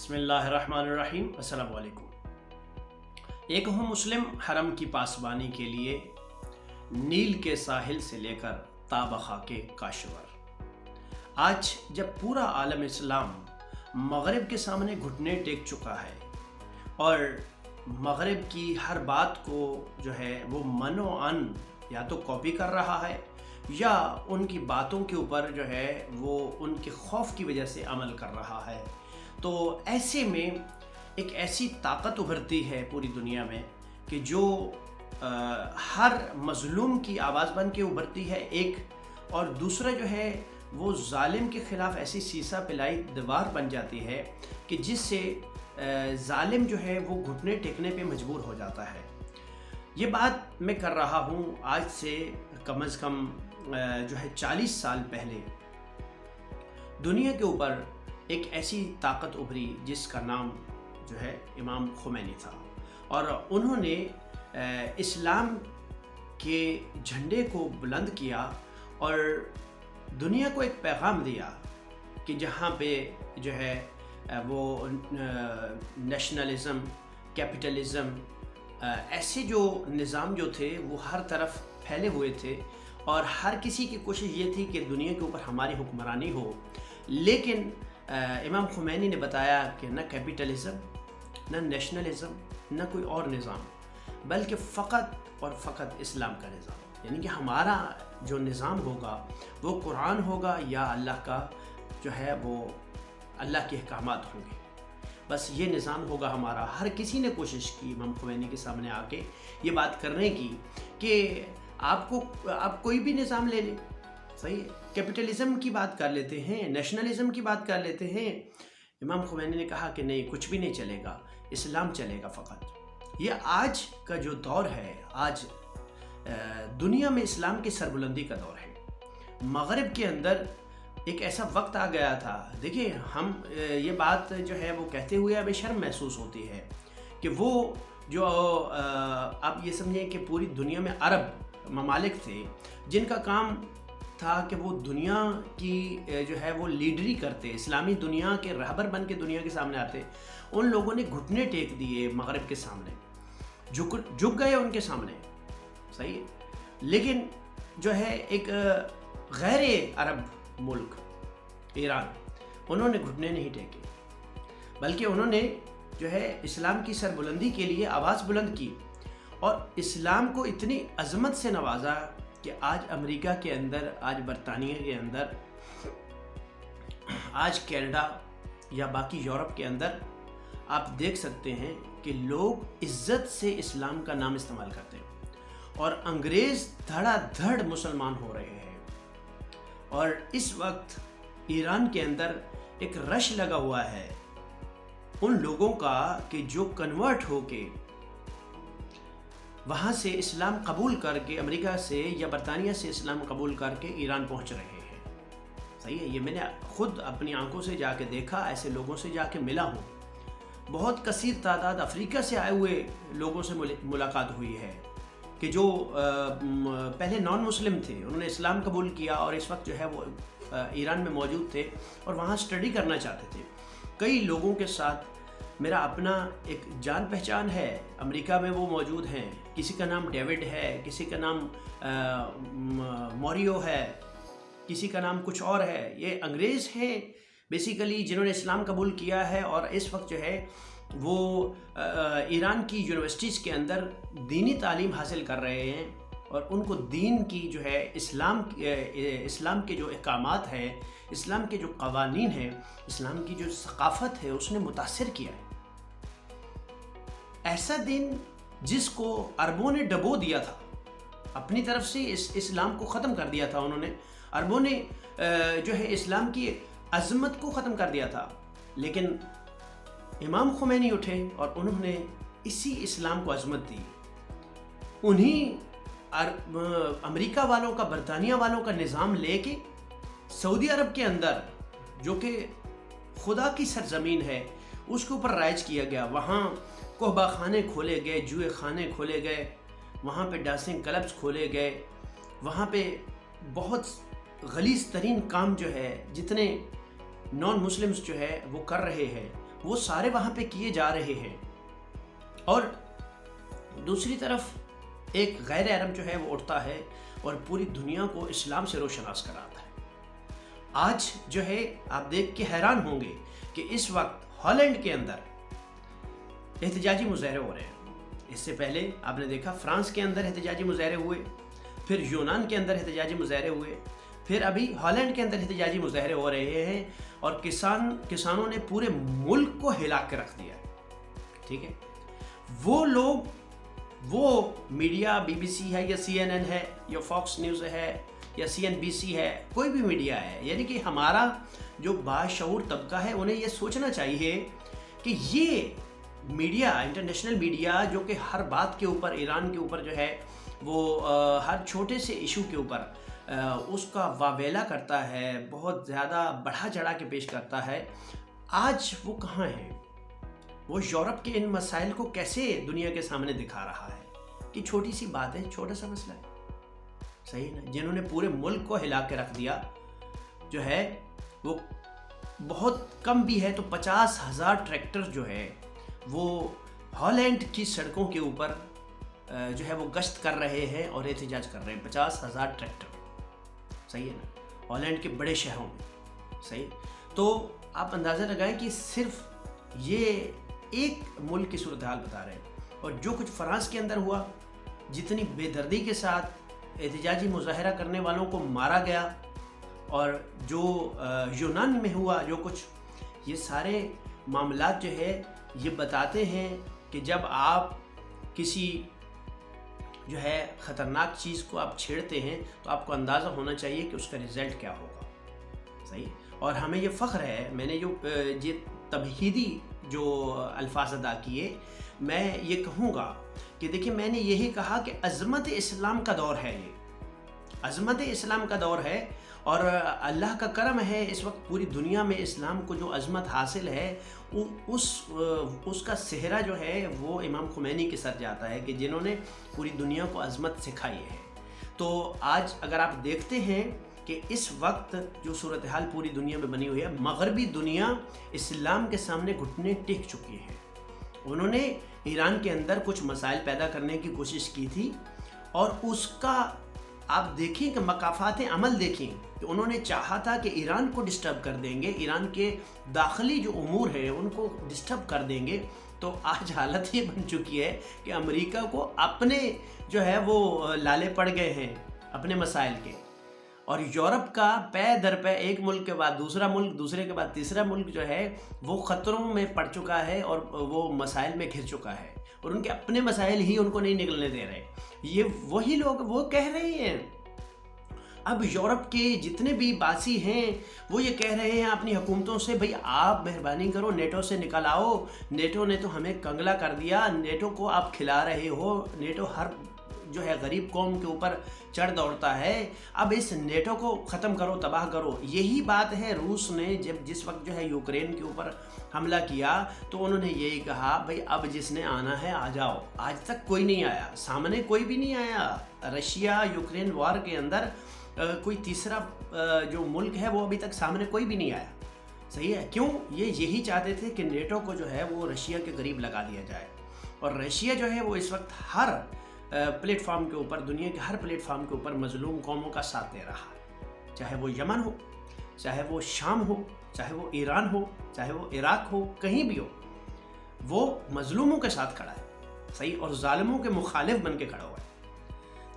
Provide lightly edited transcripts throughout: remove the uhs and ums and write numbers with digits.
بسم اللہ الرحمن الرحیم۔ السلام علیکم۔ ایک ہوں مسلم حرم کی پاسبانی کے لیے، نیل کے ساحل سے لے کر تا بخاک کاشور۔ آج جب پورا عالم اسلام مغرب کے سامنے گھٹنے ٹیک چکا ہے اور مغرب کی ہر بات کو جو ہے وہ من و ان یا تو کاپی کر رہا ہے یا ان کی باتوں کے اوپر جو ہے وہ ان کے خوف کی وجہ سے عمل کر رہا ہے، تو ایسے میں ایک ایسی طاقت ابھرتی ہے پوری دنیا میں کہ جو ہر مظلوم کی آواز بن کے ابھرتی ہے ایک، اور دوسرا جو ہے وہ ظالم کے خلاف ایسی سیسا پلائی دیوار بن جاتی ہے کہ جس سے ظالم جو ہے وہ گھٹنے ٹیکنے پہ مجبور ہو جاتا ہے۔ یہ بات میں کر رہا ہوں آج سے کم از کم جو ہے 40 سال پہلے۔ دنیا کے اوپر ایک ایسی طاقت ابھری جس کا نام جو ہے امام خمینی تھا، اور انہوں نے اسلام کے جھنڈے کو بلند کیا اور دنیا کو ایک پیغام دیا کہ جہاں پہ جو ہے وہ نیشنلزم، کیپٹلزم، ایسے جو نظام جو تھے وہ ہر طرف پھیلے ہوئے تھے، اور ہر کسی کی کوشش یہ تھی کہ دنیا کے اوپر ہماری حکمرانی ہو، لیکن امام خمینی نے بتایا کہ نہ کیپٹلزم، نہ نیشنلزم، نہ کوئی اور نظام، بلکہ فقط اور فقط اسلام کا نظام، یعنی کہ ہمارا جو نظام ہوگا وہ قرآن ہوگا یا اللہ کا جو ہے وہ اللہ کے احکامات ہوں گے، بس یہ نظام ہوگا ہمارا۔ ہر کسی نے کوشش کی امام خمینی کے سامنے آ کے یہ بات کرنے کی کہ آپ کوئی بھی نظام لے لیں، صحیح ہے، کیپٹلزم کی بات کر لیتے ہیں، نیشنلزم کی بات کر لیتے ہیں۔ امام خمینی نے کہا کہ نہیں، کچھ بھی نہیں چلے گا، اسلام چلے گا فقط۔ یہ آج کا جو دور ہے، آج دنیا میں اسلام کی سربلندی کا دور ہے۔ مغرب کے اندر ایک ایسا وقت آ گیا تھا، دیکھیں ہم یہ بات جو ہے وہ کہتے ہوئے ہمیں شرم محسوس ہوتی ہے کہ وہ جو آپ یہ سمجھیں کہ پوری دنیا میں عرب ممالک تھے جن کا کام تھا کہ وہ دنیا کی جو ہے وہ لیڈری کرتے، اسلامی دنیا کے رہبر بن کے دنیا کے سامنے آتے، ان لوگوں نے گھٹنے ٹیک دیے مغرب کے سامنے، جھک گئے ان کے سامنے، صحیح ہے۔ لیکن جو ہے ایک غیر عرب ملک ایران، انہوں نے گھٹنے نہیں ٹیکے، بلکہ انہوں نے جو ہے اسلام کی سربلندی کے لیے آواز بلند کی، اور اسلام کو اتنی عظمت سے نوازا کہ آج امریکہ کے اندر، آج برطانیہ کے اندر، آج کینیڈا یا باقی یورپ کے اندر آپ دیکھ سکتے ہیں کہ لوگ عزت سے اسلام کا نام استعمال کرتے ہیں، اور انگریز دھڑا دھڑ مسلمان ہو رہے ہیں۔ اور اس وقت ایران کے اندر ایک رش لگا ہوا ہے ان لوگوں کا کہ جو کنورٹ ہو کے وہاں سے اسلام قبول کر کے، امریکہ سے یا برطانیہ سے اسلام قبول کر کے ایران پہنچ رہے ہیں، صحیح ہے۔ یہ میں نے خود اپنی آنکھوں سے جا کے دیکھا، ایسے لوگوں سے جا کے ملا ہوں۔ بہت کثیر تعداد افریقہ سے آئے ہوئے لوگوں سے ملاقات ہوئی ہے کہ جو پہلے نان مسلم تھے، انہوں نے اسلام قبول کیا اور اس وقت جو ہے وہ ایران میں موجود تھے اور وہاں اسٹڈی کرنا چاہتے تھے۔ کئی لوگوں کے ساتھ میرا اپنا ایک جان پہچان ہے، امریکہ میں وہ موجود ہیں، کسی کا نام ڈیوڈ ہے، کسی کا نام موریو ہے، کسی کا نام کچھ اور ہے۔ یہ انگریز ہیں بیسیکلی جنہوں نے اسلام قبول کیا ہے، اور اس وقت جو ہے وہ ایران کی یونیورسٹیز کے اندر دینی تعلیم حاصل کر رہے ہیں، اور ان کو دین کی جو ہے اسلام کے جو احکامات ہیں، اسلام کے جو قوانین ہیں، اسلام کی جو ثقافت ہے، اس نے متاثر کیا ہے۔ ایسا دن جس کو عربوں نے ڈبو دیا تھا، اپنی طرف سے اس اسلام کو ختم کر دیا تھا، انہوں نے، عربوں نے جو ہے اسلام کی عظمت کو ختم کر دیا تھا، لیکن امام خمینی اٹھے اور انہوں نے اسی اسلام کو عظمت دی۔ انہی امریکہ والوں کا، برطانیہ والوں کا نظام لے کے سعودی عرب کے اندر، جو کہ خدا کی سرزمین ہے، اس کے اوپر رائج کیا گیا۔ وہاں کوہبہ خانے کھولے گئے، جوئے خانے کھولے گئے، وہاں پہ ڈانسنگ کلبز کھولے گئے، وہاں پہ بہت غلیظ ترین کام جو ہے جتنے نان مسلمز جو ہے وہ کر رہے ہیں، وہ سارے وہاں پہ کیے جا رہے ہیں، اور دوسری طرف ایک غیر عرب جو ہے وہ اٹھتا ہے اور پوری دنیا کو اسلام سے روشناس کراتا ہے۔ آج جو ہے آپ دیکھ کے حیران ہوں گے کہ اس وقت ہالینڈ کے اندر احتجاجی مظاہرے ہو رہے ہیں۔ اس سے پہلے آپ نے دیکھا فرانس کے اندر احتجاجی مظاہرے ہوئے، پھر یونان کے اندر احتجاجی مظاہرے ہوئے، پھر ابھی ہالینڈ کے اندر احتجاجی مظاہرے ہو رہے ہیں، اور کسانوں نے پورے ملک کو ہلا کے رکھ دیا ہے۔ ٹھیک ہے، وہ لوگ، وہ میڈیا، بی بی سی ہے یا سی این این ہے یا فاکس نیوز ہے یا سی این بی سی ہے، کوئی بھی میڈیا ہے، یعنی کہ ہمارا جو باشعور طبقہ ہے انہیں یہ سوچنا چاہیے کہ یہ میڈیا، انٹرنیشنل میڈیا، جو کہ ہر بات کے اوپر، ایران کے اوپر جو ہے وہ ہر چھوٹے سے ایشو کے اوپر اس کا واویلا کرتا ہے، بہت زیادہ بڑھا چڑھا کے پیش کرتا ہے، آج وہ کہاں ہے؟ وہ یورپ کے ان مسائل کو کیسے دنیا کے سامنے دکھا رہا ہے کہ چھوٹی سی بات ہے، چھوٹا سا مسئلہ ہے، صحیح نا؟ جنہوں نے پورے ملک کو ہلا کے رکھ دیا، جو ہے وہ بہت کم بھی ہے تو 50,000 ٹریکٹر جو ہے وہ ہالینڈ کی سڑکوں کے اوپر جو ہے وہ گشت کر رہے ہیں اور احتجاج کر رہے ہیں۔ 50,000 ٹریکٹر، صحیح ہے نا، ہالینڈ کے بڑے شہروں میں، صحیح۔ تو آپ اندازہ لگائیں کہ صرف یہ ایک ملک کی صورتحال بتا رہے ہیں، اور جو کچھ فرانس کے اندر ہوا، جتنی بے دردی کے ساتھ احتجاجی مظاہرہ کرنے والوں کو مارا گیا، اور جو یونان میں ہوا جو کچھ، یہ سارے معاملات جو ہے یہ بتاتے ہیں کہ جب آپ کسی جو ہے خطرناک چیز کو آپ چھیڑتے ہیں تو آپ کو اندازہ ہونا چاہیے کہ اس کا رزلٹ کیا ہوگا، صحیح۔ اور ہمیں یہ فخر ہے، میں نے جو یہ تمہیدی جو الفاظ ادا کیے، میں یہ کہوں گا کہ دیکھیں، میں نے یہی کہا کہ عظمت اسلام کا دور ہے، یہ عظمت اسلام کا دور ہے، اور اللہ کا کرم ہے اس وقت پوری دنیا میں اسلام کو جو عظمت حاصل ہے، اس کا صحرا جو ہے وہ امام خمینی کے سر جاتا ہے، کہ جنہوں نے پوری دنیا کو عظمت سکھائی ہے۔ تو آج اگر آپ دیکھتے ہیں کہ اس وقت جو صورتحال پوری دنیا میں بنی ہوئی ہے، مغربی دنیا اسلام کے سامنے گھٹنے ٹیک چکی ہے۔ انہوں نے ایران کے اندر کچھ مسائل پیدا کرنے کی کوشش کی تھی، اور اس کا آپ دیکھیں کہ مقافات عمل دیکھیں کہ انہوں نے چاہا تھا کہ ایران کو ڈسٹرب کر دیں گے، ایران کے داخلی جو امور ہیں ان کو ڈسٹرب کر دیں گے۔ تو آج حالت یہ بن چکی ہے کہ امریکہ کو اپنے جو ہے وہ لالے پڑ گئے ہیں اپنے مسائل کے، اور یورپ کا پے در پے ایک ملک کے بعد دوسرا ملک، دوسرے کے بعد تیسرا ملک جو ہے وہ خطروں میں پڑ چکا ہے، اور وہ مسائل میں گھر چکا ہے، اور ان کے اپنے مسائل ہی ان کو نہیں نکلنے دے رہے۔ یہ وہی لوگ وہ کہہ رہے ہیں، اب یورپ کے جتنے بھی باسی ہیں وہ یہ کہہ رہے ہیں اپنی حکومتوں سے، بھئی آپ مہربانی کرو نیٹو سے نکل آؤ، نیٹو نے تو ہمیں کنگلا کر دیا، نیٹو کو آپ کھلا رہے ہو، نیٹو ہر جو ہے غریب قوم کے اوپر چڑھ دوڑتا ہے، اب اس نیٹو کو ختم کرو، تباہ کرو۔ یہی بات ہے روس نے جس وقت جو ہے یوکرین کے اوپر حملہ کیا تو انہوں نے یہی کہا، بھئی اب جس نے آنا ہے آ جاؤ۔ آج تک کوئی نہیں آیا، سامنے کوئی بھی نہیں آیا۔ رشیا یوکرین وار کے اندر کوئی تیسرا جو ملک ہے وہ ابھی تک سامنے کوئی بھی نہیں آیا، صحیح ہے۔ کیوں؟ یہ یہی چاہتے تھے کہ نیٹو کو جو ہے وہ رشیا کے قریب لگا دیا جائے، اور رشیا جو ہے وہ اس وقت ہر پلیٹ فارم کے اوپر، دنیا کے ہر پلیٹ فارم کے اوپر مظلوم قوموں کا ساتھ دے رہا ہے، چاہے وہ یمن ہو، چاہے وہ شام ہو، چاہے وہ ایران ہو، چاہے وہ عراق ہو، کہیں بھی ہو، وہ مظلوموں کے ساتھ کھڑا ہے، صحیح، اور ظالموں کے مخالف بن کے کھڑا ہوا ہے۔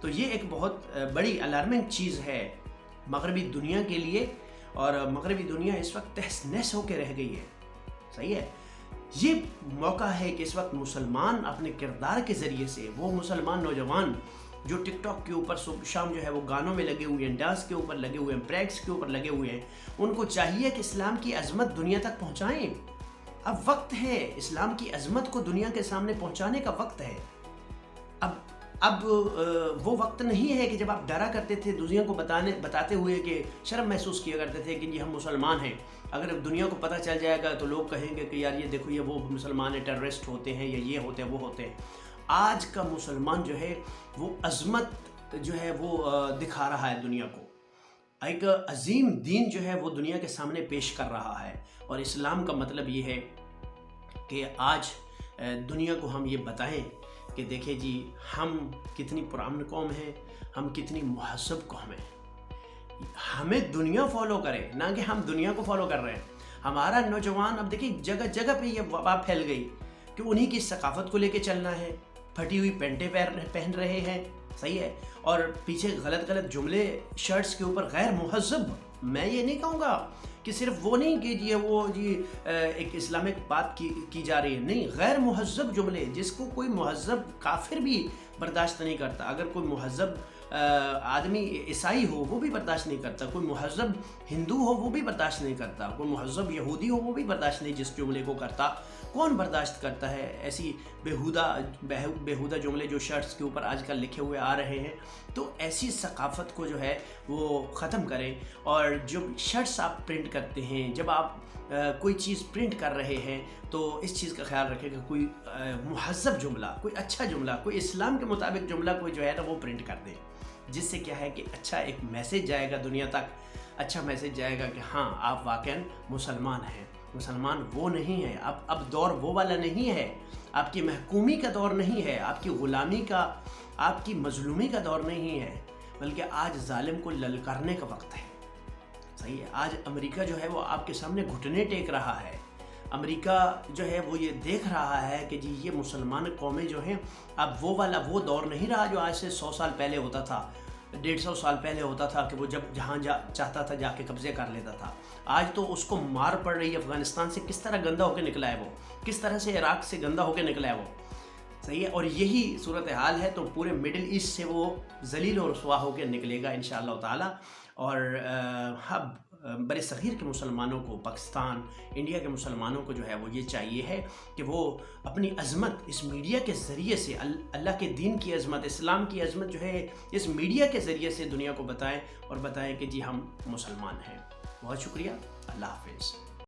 تو یہ ایک بہت بڑی الارمنگ چیز ہے مغربی دنیا کے لیے، اور مغربی دنیا اس وقت تہس نہس ہو کے رہ گئی ہے، صحیح ہے۔ یہ موقع ہے کہ اس وقت مسلمان اپنے کردار کے ذریعے سے، وہ مسلمان نوجوان جو ٹک ٹاک کے اوپر صبح شام جو ہے وہ گانوں میں لگے ہوئے ہیں، ڈانس کے اوپر لگے ہوئے ہیں، پریکٹس کے اوپر لگے ہوئے ہیں، ان کو چاہیے کہ اسلام کی عظمت دنیا تک پہنچائیں۔ اب وقت ہے اسلام کی عظمت کو دنیا کے سامنے پہنچانے کا، وقت ہے۔ اب وہ وقت نہیں ہے کہ جب آپ ڈرا کرتے تھے دنیا کو بتاتے ہوئے کہ شرم محسوس کیا کرتے تھے کہ یہ ہم مسلمان ہیں، اگر دنیا کو پتہ چل جائے گا تو لوگ کہیں گے کہ یار یہ دیکھو یہ وہ مسلمان ہیں، ٹیررسٹ ہوتے ہیں، یا یہ ہوتے ہیں وہ ہوتے ہیں۔ آج کا مسلمان جو ہے وہ عظمت جو ہے وہ دکھا رہا ہے دنیا کو، ایک عظیم دین جو ہے وہ دنیا کے سامنے پیش کر رہا ہے، اور اسلام کا مطلب یہ ہے کہ آج دنیا کو ہم یہ بتائیں کہ دیکھیں جی ہم کتنی پرامن قوم ہیں، ہم کتنی مہذب قوم ہیں۔ ہمیں دنیا فالو کرے، نہ کہ ہم دنیا کو فالو کر رہے ہیں۔ ہمارا نوجوان اب دیکھیں جگہ جگہ پہ یہ وبا پھیل گئی کہ انہی کی ثقافت کو لے کے چلنا ہے، پھٹی ہوئی پینٹیں پہن رہے ہیں، صحیح ہے، اور پیچھے غلط جملے شرٹس کے اوپر غیر مہذب۔ میں یہ نہیں کہوں گا کہ صرف وہ نہیں کہ ایک اسلامک بات کی جا رہی ہے، نہیں، غیر مہذب جملے جس کو کوئی مہذب کافر بھی برداشت نہیں کرتا۔ اگر کوئی مہذب آدمی عیسائی ہو وہ بھی برداشت نہیں کرتا، کوئی مہذب ہندو ہو وہ بھی برداشت نہیں کرتا، کوئی مہذب یہودی ہو وہ بھی برداشت نہیں جس جملے کو کرتا۔ کون برداشت کرتا ہے ایسی بیہودہ جملے جو شرٹس کے اوپر آج کل لکھے ہوئے آ رہے ہیں؟ تو ایسی ثقافت کو جو ہے وہ ختم کریں، اور جو شرٹس آپ پرنٹ کرتے ہیں، جب آپ کوئی چیز پرنٹ کر رہے ہیں تو اس چیز کا خیال رکھیں کہ کوئی مہذب جملہ، کوئی اچھا جملہ، کوئی اسلام کے مطابق جملہ کوئی جو ہے نا وہ پرنٹ کر دیں، جس سے کیا ہے کہ اچھا ایک میسیج جائے گا دنیا تک، اچھا میسیج جائے گا کہ ہاں آپ واقعاً مسلمان ہیں۔ مسلمان وہ نہیں ہے، اب دور وہ والا نہیں ہے، آپ کی محکومی کا دور نہیں ہے، آپ کی غلامی کا، آپ کی مظلومی کا دور نہیں ہے، بلکہ آج ظالم کو للکارنے کا وقت ہے، صحیح ہے۔ آج امریکہ جو ہے وہ آپ کے سامنے گھٹنے ٹیک رہا ہے، امریکہ جو ہے وہ یہ دیکھ رہا ہے کہ جی یہ مسلمان قومیں جو ہیں اب وہ دور نہیں رہا جو آج سے 100 سال پہلے ہوتا تھا، 150 سال پہلے ہوتا تھا کہ وہ جب جہاں چاہتا تھا جا کے قبضے کر لیتا تھا۔ آج تو اس کو مار پڑ رہی ہے، افغانستان سے کس طرح گندہ ہو کے نکلا ہے وہ، کس طرح سے عراق سے گندہ ہو کے نکلا ہے وہ، صحیح ہے، اور یہی صورتحال ہے تو پورے مڈل ایسٹ سے وہ ذلیل و رسوا ہو کے نکلے گا انشاءاللہ تعالی۔ اور بر صغیر کے مسلمانوں کو، پاکستان، انڈیا کے مسلمانوں کو جو ہے وہ یہ چاہیے ہے کہ وہ اپنی عظمت اس میڈیا کے ذریعے سے، اللہ کے دین کی عظمت، اسلام کی عظمت جو ہے اس میڈیا کے ذریعے سے دنیا کو بتائیں، اور بتائیں کہ جی ہم مسلمان ہیں۔ بہت شکریہ، اللہ حافظ۔